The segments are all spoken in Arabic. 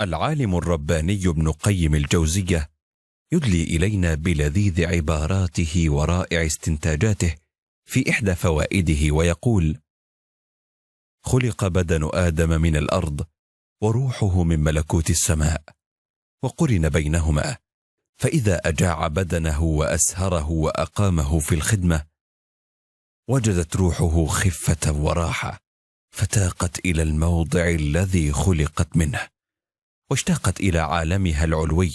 العالم الرباني ابن قيم الجوزية يدلي إلينا بلذيذ عباراته ورائع استنتاجاته في إحدى فوائده ويقول: خلق بدن آدم من الأرض وروحه من ملكوت السماء، وقرن بينهما، فإذا أجاع بدنه وأسهره وأقامه في الخدمة وجدت روحه خفة وراحة، فتاقت إلى الموضع الذي خلقت منه واشتاقت إلى عالمها العلوي،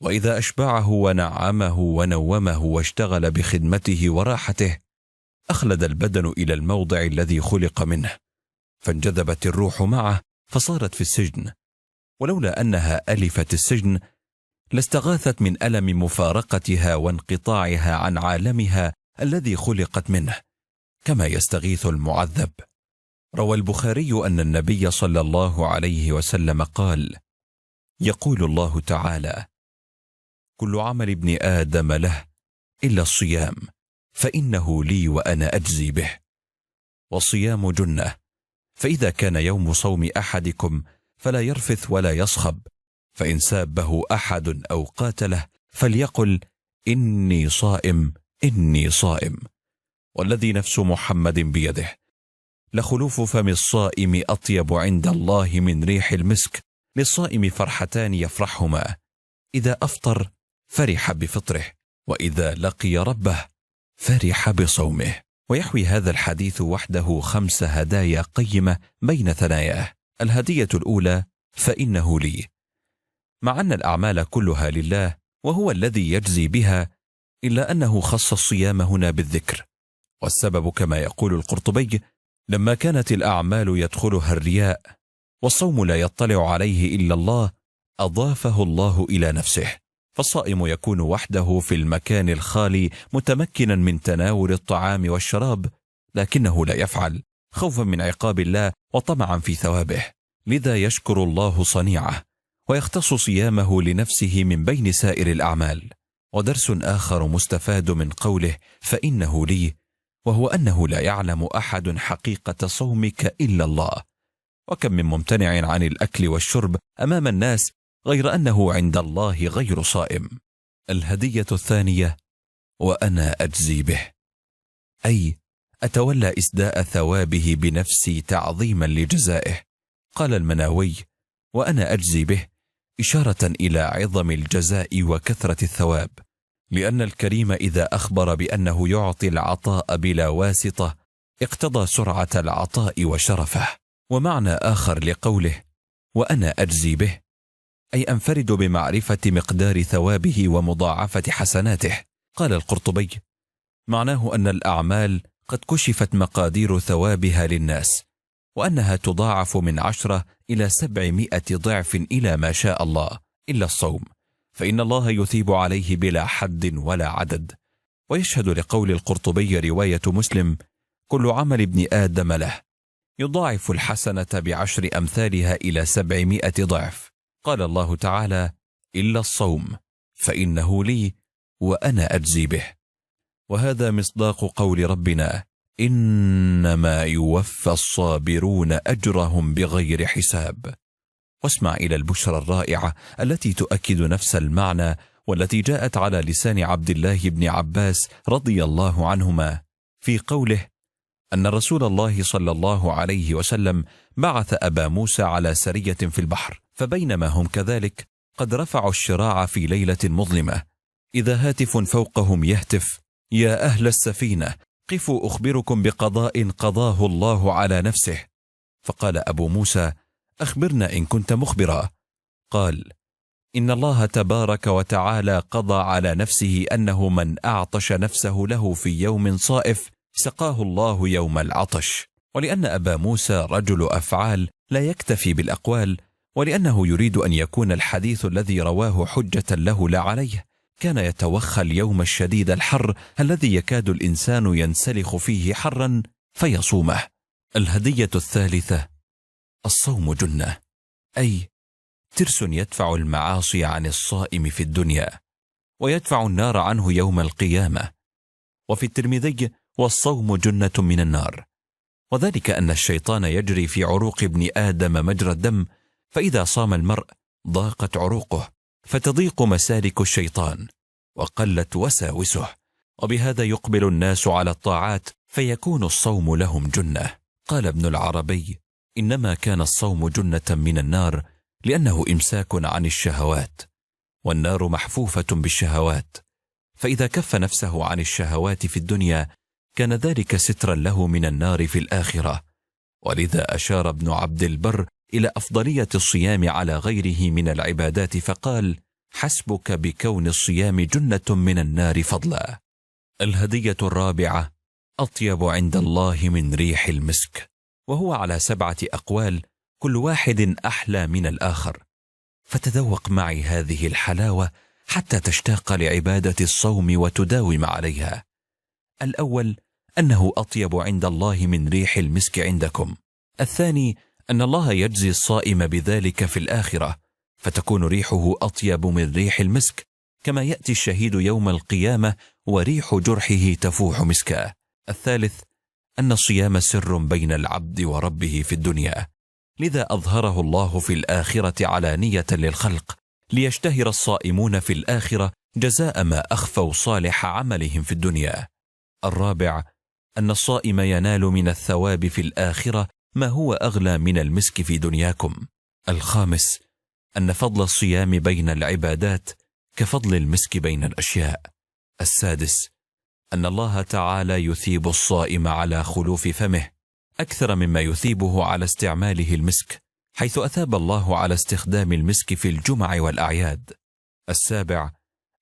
وإذا أشبعه ونعمه ونومه واشتغل بخدمته وراحته أخلد البدن إلى الموضع الذي خلق منه، فانجذبت الروح معه فصارت في السجن، ولولا أنها ألفت السجن لاستغاثت من ألم مفارقتها وانقطاعها عن عالمها الذي خلقت منه، كما يستغيث المعذب. روى البخاري أن النبي صلى الله عليه وسلم قال: يقول الله تعالى: كل عمل ابن آدم له إلا الصيام فإنه لي وأنا أجزي به. والصيام جنة، فإذا كان يوم صوم أحدكم فلا يرفث ولا يصخب، فإن سابه أحد أو قاتله فليقل: إني صائم إني صائم. والذي نفس محمد بيده لخلوف فم الصائم أطيب عند الله من ريح المسك. للصائم فرحتان يفرحهما: إذا أفطر فرح بفطره، وإذا لقي ربه فرح بصومه. ويحوي هذا الحديث وحده 5 هدايا قيمة بين ثناياه. الهدية الأولى: فإنه لي، مع أن الأعمال كلها لله وهو الذي يجزي بها، إلا أنه خص الصيام هنا بالذكر، والسبب كما يقول القرطبي: لما كانت الأعمال يدخلها الرياء والصوم لا يطلع عليه إلا الله أضافه الله إلى نفسه، فالصائم يكون وحده في المكان الخالي متمكنا من تناول الطعام والشراب، لكنه لا يفعل خوفا من عقاب الله وطمعا في ثوابه، لذا يشكر الله صنيعه ويختص صيامه لنفسه من بين سائر الأعمال. ودرس آخر مستفاد من قوله فإنه لي، وهو أنه لا يعلم أحد حقيقة صومك إلا الله، وكم من ممتنع عن الأكل والشرب أمام الناس غير أنه عند الله غير صائم. الهدية الثانية: وأنا أجزي به، أي أتولى إسداء ثوابه بنفسي تعظيما لجزائه. قال المناوي: وأنا أجزي به، إشارة إلى عظم الجزاء وكثرة الثواب، لأن الكريم إذا أخبر بأنه يعطي العطاء بلا واسطة اقتضى سرعة العطاء وشرفه. ومعنى آخر لقوله وأنا أجزي به أي أنفرد بمعرفة مقدار ثوابه ومضاعفة حسناته. قال القرطبي: معناه أن الأعمال قد كشفت مقادير ثوابها للناس، وأنها تضاعف من 10 إلى 700 ضعف إلى ما شاء الله، إلا الصوم، فإن الله يثيب عليه بلا حد ولا عدد. ويشهد لقول القرطبي رواية مسلم: كل عمل ابن آدم له، يضاعف الحسنة ب10 أمثالها إلى 700 ضعف. قال الله تعالى: إلا الصوم فإنه لي وأنا أجزي به. وهذا مصداق قول ربنا: إنما يوفى الصابرون أجرهم بغير حساب. واسمع إلى البشرى الرائعة التي تؤكد نفس المعنى، والتي جاءت على لسان عبد الله بن عباس رضي الله عنهما في قوله أن رسول الله صلى الله عليه وسلم بعث أبا موسى على سرية في البحر، فبينما هم كذلك قد رفعوا الشراع في ليلة مظلمة، إذا هاتف فوقهم يهتف: يا أهل السفينة قفوا أخبركم بقضاء قضاه الله على نفسه. فقال أبو موسى: أخبرنا إن كنت مخبرا. قال: إن الله تبارك وتعالى قضى على نفسه أنه من أعطش نفسه له في يوم صائف سقاه الله يوم العطش. ولأن أبا موسى رجل أفعال لا يكتفي بالأقوال، ولأنه يريد أن يكون الحديث الذي رواه حجة له لا عليه، كان يتوخى اليوم الشديد الحر الذي يكاد الإنسان ينسلخ فيه حرا فيصومه. الهدية الثالثة: الصوم جنة، أي ترس يدفع المعاصي عن الصائم في الدنيا ويدفع النار عنه يوم القيامة. وفي الترمذي: والصوم جنة من النار. وذلك أن الشيطان يجري في عروق ابن آدم مجرى الدم، فإذا صام المرء ضاقت عروقه، فتضيق مسالك الشيطان، وقلت وساوسه، وبهذا يقبل الناس على الطاعات، فيكون الصوم لهم جنة. قال ابن العربي: إنما كان الصوم جنة من النار لأنه إمساك عن الشهوات، والنار محفوفة بالشهوات، فإذا كف نفسه عن الشهوات في الدنيا كان ذلك سترا له من النار في الآخرة. ولذا أشار ابن عبد البر إلى أفضلية الصيام على غيره من العبادات فقال: حسبك بكون الصيام جنة من النار فضلا. الهدية الرابعة: أطيب عند الله من ريح المسك، وهو على 7 أقوال كل واحد أحلى من الآخر، فتذوق معي هذه الحلاوة حتى تشتاق لعبادة الصوم وتداوم عليها. الأول أنه أطيب عند الله من ريح المسك عندكم. الثاني أن الله يجزي الصائم بذلك في الآخرة، فتكون ريحه أطيب من ريح المسك، كما يأتي الشهيد يوم القيامة وريح جرحه تفوح مسكا. الثالث أن الصيام سر بين العبد وربه في الدنيا، لذا أظهره الله في الآخرة علانية للخلق، ليشتهر الصائمون في الآخرة جزاء ما أخفوا صالح عملهم في الدنيا. الرابع أن الصائم ينال من الثواب في الآخرة ما هو أغلى من المسك في دنياكم. الخامس أن فضل الصيام بين العبادات كفضل المسك بين الأشياء. السادس أن الله تعالى يثيب الصائم على خلوف فمه أكثر مما يثيبه على استعماله المسك، حيث أثاب الله على استخدام المسك في الجمع والأعياد. السابع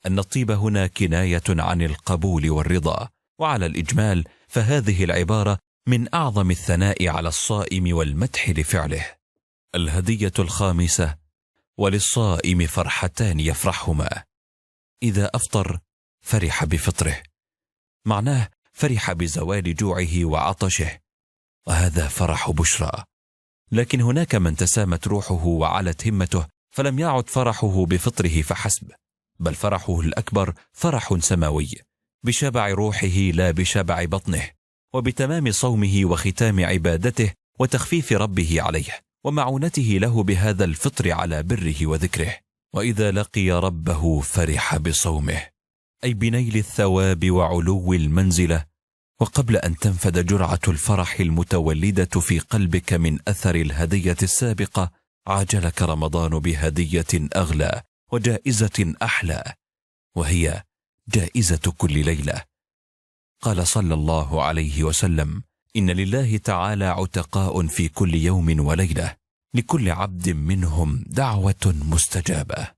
أن الطيب هنا كناية عن القبول والرضا، وعلى الإجمال فهذه العبارة من أعظم الثناء على الصائم والمدح لفعله. الهدية الخامسة: وللصائم فرحتان يفرحهما: إذا أفطر فرح بفطره، معناه فرح بزوال جوعه وعطشه، وهذا فرح بشرى. لكن هناك من تسامت روحه وعلت همته، فلم يعد فرحه بفطره فحسب، بل فرحه الأكبر فرح سماوي بشبع روحه لا بشبع بطنه، وبتمام صومه وختام عبادته وتخفيف ربه عليه ومعونته له بهذا الفطر على بره وذكره. وإذا لقي ربه فرح بصومه، أي بنيل الثواب وعلو المنزلة. وقبل أن تنفد جرعة الفرح المتولدة في قلبك من أثر الهدية السابقة، عاجلك رمضان بهدية أغلى وجائزة أحلى، وهي جائزة كل ليلة. قال صلى الله عليه وسلم: إن لله تعالى عتقاء في كل يوم وليلة، لكل عبد منهم دعوة مستجابة.